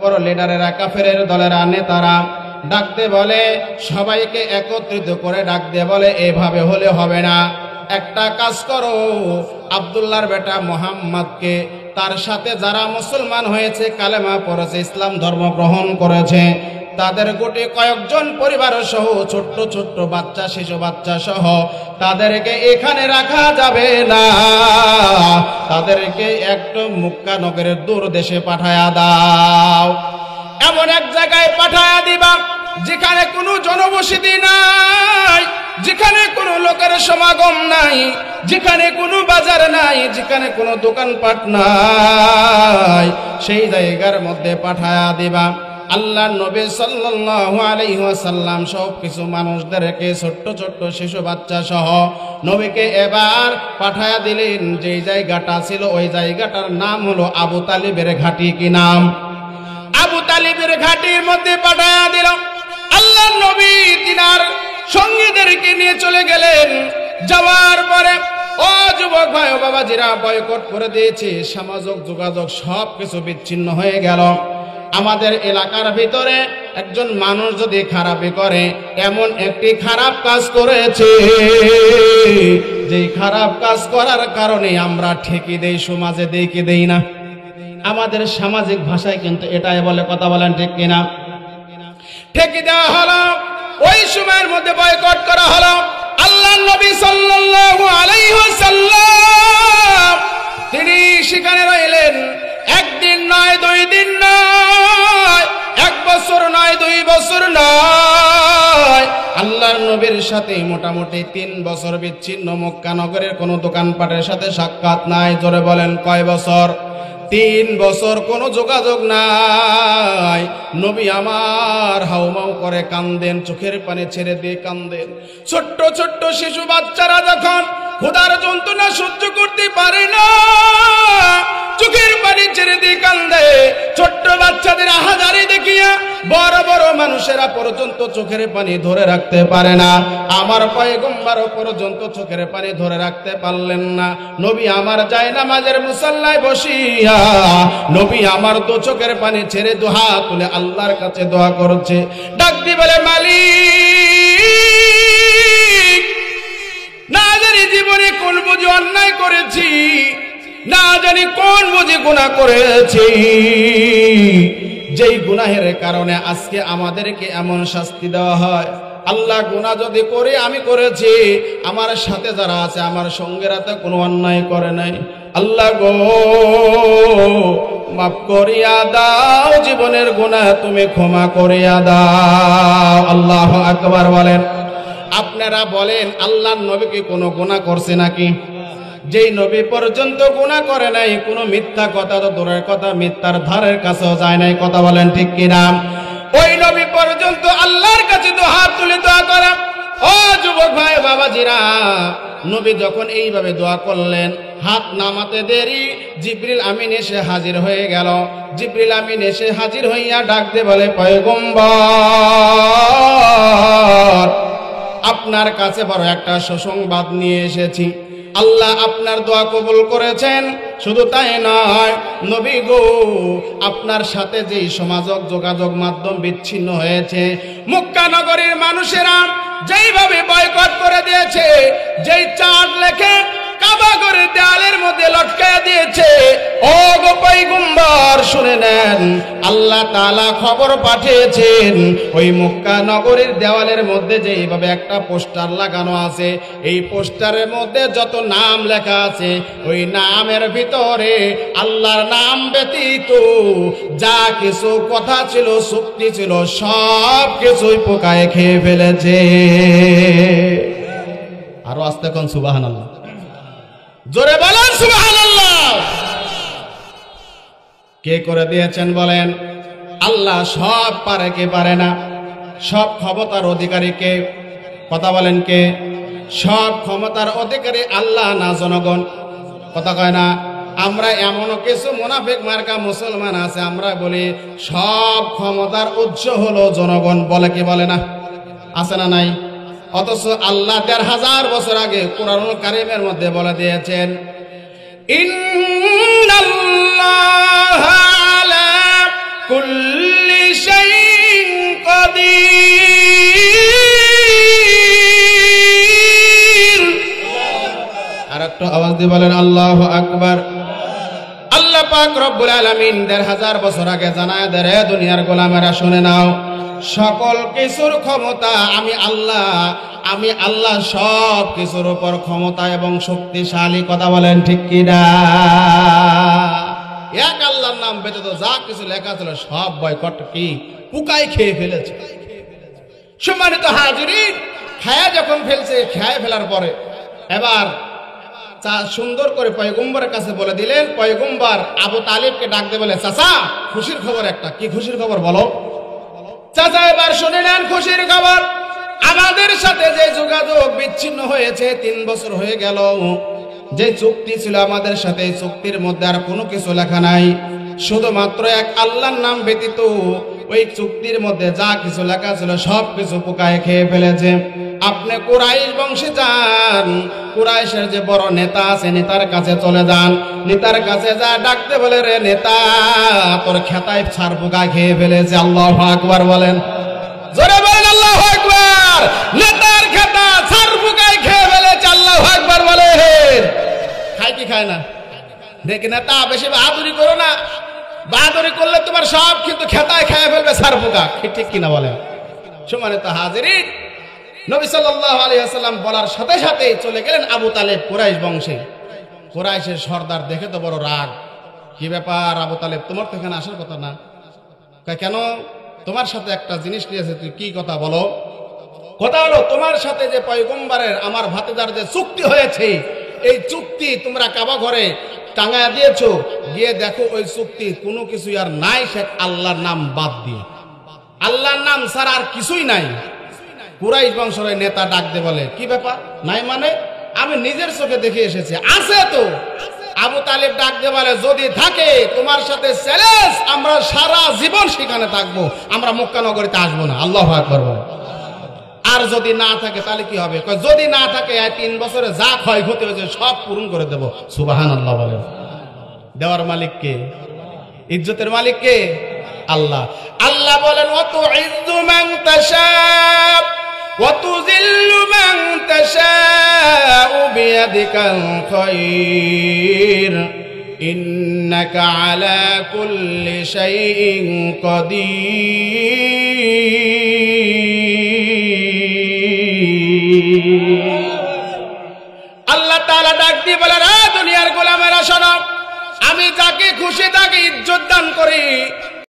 বড় লিডারেরা, কাফেরের দলেরা, নেতারা ডাকতে বলে, সবাইকে একত্রিত করে ডাকতে বলে, এভাবে হলে হবে না, একটা কাজ করো, আব্দুল্লাহর বেটা মুহাম্মদকে, তার সাথে যারা মুসলমান হয়েছে, কালেমা পড়েছে, ইসলাম ধর্ম গ্রহণ করেছে, তাদের গোটে কয়েকজন পরিবার সহ, ছোট্ট ছোট্ট বাচ্চা, শিশু বাচ্চা সহ তাদেরকে এখানে রাখা যাবে না, তাদেরকে একদম মক্কা নগরের দূর দেশে পাঠায়া দাও। এমন এক জায়গায় পাঠায়া দিবা যেখানে কোনো জনবসতি নাই, যেখানে কোনো লোকের সমাগম নাই, যেখানে কোনো বাজার নাই, যেখানে কোনো দোকানপাট নাই, সেই জায়গার মধ্যে পাঠায়া দিবা। আল্লাহর নবী সাল্লাল্লাহু আলাইহি ওয়াসাল্লাম সব কিছু মানুষদেরকে, ছোট্ট ছোট্ট শিশু বাচ্চা সহ নবীকে এবার পাঠায়া দিলেন। যেই জায়গাটা ছিল ওই জায়গাটার নাম হলো আবু তালিবের ঘাটি। কি নাম? আবু তালিবের ঘাটির মধ্যে পাঠায়া দিল। আল্লাহর নবী তিনার সঙ্গীদেরকে নিয়ে চলে গেলেন। যাওয়ার পরে, ও যুবক ভাই ও বাবাজিরা, বয়কট করে দিয়েছে, সামাজিক যোগাযোগ সব কিছু বিচ্ছিন্ন হয়ে গেল। আমাদের এলাকার ভিতরে একজন মানুষ যদি খারাপই করে, এমন একটি খারাপ কাজ করেছে, যেই খারাপ কাজ করার কারণে আমরা ঠেকি দেই, সমাজে দেই কি দেই না? আমাদের সামাজিক ভাষায় কিন্তু এটাই বলে, কথা বলেন ঠিক কিনা? ঠেকি দেওয়া হলো, ওই সময়ের মধ্যে বয়কট করা হলো। আল্লাহর নবী সাল্লাল্লাহু আলাইহি ওয়াসাল্লাম তিনি সেখানে রইলেন। একদিন নয়, 2 দিন নয়, 1 বছর নয়, 2 বছর নয়, আল্লাহর নবীর সাথে মোটামুটি 3 বছর বিচ্ছিন্ন। মক্কা নগরের কোনো দোকানপাটের সাথে সাক্ষাৎ নাই। জোরে বলেন, কয় বছর? 3 বছর কোনো যোগাযোগ নাই। নবী আমার হাউমাউ করে কান্দেন, চোখের পানি ছেড়ে দিয়ে কান্দেন। ছোট্ট ছোট্ট শিশু বাচ্চারা যখন ক্ষুধার যন্ত্রণা সহ্য করতে পারে না, চোখের পানি ছেড়ে দিয়ে কান্দে। ছোট্ট বাচ্চাদের আহাজারি দেখিয়া বড় বড় মানুষেরা পর্যন্ত চোখের পানি ধরে রাখতে পারে না। আমার পয়গম্বরও পর্যন্ত চোখের পানি ধরে রাখতে পারলেন না। নবী আমার জায়নামাজের মুসাল্লায় বসিয়া নবী আমার 2 চোখের পানি ছেড়ে 2 হাত তুলে আল্লাহর কাছে দোয়া করছে। ডাক দিয়ে বলে, মালিক, না জানি জীবনে কোন বুঝি অন্যায় করেছি, না জানি কোন বুঝি গুনাহ করেছি, যেই গুনাহের কারণে আজকে আমাদেরকে এমন শাস্তি দেওয়া হয়। আল্লাহ, গুনাহ যদি করে আমি করেছি, আমার সাথে যারা আছে আমার সঙ্গেরা তো কোনো অন্যায় করে নাই। আল্লাহ গো, মাফ করিয়া দাও, জীবনের গুনাহ তুমি ক্ষমা করিয়া দাও। আল্লাহু আকবার বলেন। আপনারা বলেন, আল্লাহর নবী কি কোনো গুনাহ করছে নাকি? যেই নবী পর্যন্ত গুনাহ করে নাই, কোনো মিথ্যা কথা তো দূরের কথা, মিথ্যার ধারের কাছেও যায় নাই। কথা বলেন ঠিক কিনা? ওই নবী পর্যন্ত আল্লাহর কাছে তো হাত তুলে দোয়া করা। ও যুবক ভাই বাবাজিরা, নবী যখন এইভাবে দোয়া করলেন, হাত নামাতে দেরি জিবরিল আমিন এসে হাজির হয়ে গেল। জিবরিল আমিন এসে হাজির হইয়া ডাক দিয়ে বলে, পয়গম্বর, আপনার কাছে বড় একটা সুসংবাদ নিয়ে এসেছি। আল্লাহ আপনার দোয়া কবুল করেছেন। শুধু তাই নয়, নবী গো, আপনার সাথে যেই সমাজক যোগাযোগ মাধ্যম বিচ্ছিন্ন হয়েছে, মক্কা নগরীর মানুষেরা যেইভাবে বয়কট করে দিয়েছে, যেই চার্ট লেখে কাবা ঘরের দেয়ালের মধ্যে লটকায়া দিয়েছে, ও গো পয়গম্বর শুনে নেন, আল্লাহ তাআলা খবর পাঠিয়েছেন ওই মক্কা নগরীর দেওয়ালের মধ্যে যেইভাবে একটা পোস্টার লাগানো আছে, এই পোস্টারের মধ্যে যত নাম লেখা আছে, ওই নামের ভিতরে আল্লাহর নাম ব্যতীত যা কিছু কথা ছিল, শক্তি ছিল, সব কিছুই পোকায় খেয়ে ফেলেছে। আরো আস্তে কোন সুবহানাল্লাহ, জোরে বলেন সুবহানাল্লাহ। কে করে দিয়েছেন বলেন? আল্লাহ। সব পারে কে পারে না? সব ক্ষমতার অধিকারী কে? কথা বলেন কে? সব ক্ষমতার অধিকারী আল্লাহ না জনগণ? কথা কয় না? আমরা এমন কিছু মুনাফিক মার্কা মুসলমান আছে, আমরা বলি সব ক্ষমতার উৎস হলো জনগণ। বলে কি বলে না? আছে না নাই? অথচ আল্লাহ ১৫০০ বছর আগে কুরআনুল কারীমের মধ্যে বলে দিয়েছেন, ইন্নাল্লাহা আলা কুল্লি শাইইন কাদির। আর একটু আওয়াজ দিয়ে বলেন আল্লাহু আকবার। আল্লাহ পাক রব্বুল আলামিন ১৫০০ বছর আগে জানায় দেয়, রে দুনিয়ার গোলামেরা শুনে নাও, সকল কিছুর ক্ষমতা আমি আল্লাহ সব কিছুর উপর ক্ষমতা এবং শক্তিশালী। কথা বলেন ঠিক কিনা? এক আল্লাহর নাম ব্যতীত যা কিছু লেখা ছিল সব বয়কট কি পুকাই খেয়ে ফেলেছে। সম্মানিত হাজিরিন, খায়া যখন ফেলছে, খেয়ে ফেলার পরে এবার সুন্দর করে পয়গম্বরের কাছে বলে দিলেন। পয়গম্বর আবু তালিবকে ডাক দিয়ে বলে, চাচা খুশির খবর একটা। কি খুশির খবর বলো? চাচা এবার শুনে নেন খুশির খবর। আমাদের সাথে যে যোগাযোগ বিচ্ছিন্ন হয়েছে ৩ বছর হয়ে গেল, যে চুক্তি ছিল আমাদের সাথে, চুক্তির মধ্যে আর কোনো কিছু লেখা নাই, শুধুমাত্র এক আল্লাহর নাম ব্যতীত ওই চুক্তির মধ্যে যা কিছু লেখা ছিল সব কিছু পোকায় খেয়ে ফেলেছে। আপনি কুরাইশ বংশে যান, কুরাইশের যে বড় নেতা আছে নেতার কাছে চলে যান। নেতার কাছে যা ডাকতে বলে, রে নেতা, তোর খেতায় ছাড় পোকা খেয়ে ফেলেছে। আল্লাহু আকবার বলেন, জোরে বলেন আল্লাহু আকবার। নেতার খেতা ছাড় পোকায় খেয়ে ফেলেছে। আল্লাহু আকবার বলেন। খায় কি খায় না? দেখি নেতা বেশি বাহাদুরি করো না, বাহাদুরি করলে তোমার সব কিন্তু খেতায় খেয়ে ফেলবে ছাড় পোকা। ঠিক কিনা বলেন? সম্মানিত হাজিরিন, নবী সাল্লাল্লাহু আলাইহি ওয়াসাল্লাম বলার সাথে সাথে চলে গেলেন আবু তালেব কুরাইশ বংশে। কুরাইশের সর্দার দেখে তো বড় রাগ। কি ব্যাপার আবু তালেব, তোমার তো এখানে আসার কথা না? কেন? তোমার সাথে একটা জিনিস নিয়েছে। তুই কি কথা বলো? কথা হলো, তোমার সাথে যে পয়গম্বরের আমার ভাতিজার যে চুক্তি হয়েছে, এই চুক্তি তোমরা কাবা ঘরে টাঙায়া দিয়েছো, গিয়ে দেখো ওই চুক্তি কোনো কিছু আর নাই, সে আল্লাহর নাম বাদ দিয়ে। আল্লাহর নাম ছাড়া আর কিছুই নাই। কুরাইশ বংশের নেতা ডাক দিয়ে বলে, কি ব্যাপার নাই মানে? আমি নিজের চোখে দেখে এসেছি, আছে তো। আবু তালেব ডাক দিয়ে বলে, যদি থাকে তোমার সাথে চ্যালেঞ্জ, আমরা সারা জীবন সেখানে থাকবো, আমরা মক্কা নগরীতে আসবো না। আল্লাহু আকবার বলে। আর যদি না থাকে তাহলে কি হবে? যদি না থাকে ৩ বছরে যা ক্ষয়ক্ষতি হয়েছে সব পূরণ করে দেব। সুবহানাল্লাহ বলে। দেওয়ার মালিক কে? ইজ্জতের মালিক কে? আল্লাহ। আল্লাহ বলেন, ওয়াতুইজ্জু মান তাশা ওয়া তুযিল্লু মান তাশা বিয়াদিকাল খায়র ইন্নাকা আলা কুল্লি শাইইন কাদির। আল্লাহ তাআলা ডাক দিয়ে বলেন, দুনিয়ার গোলামেরা শোনো, আমি যাকে খুশি তাকে ইজ্জত দান করি,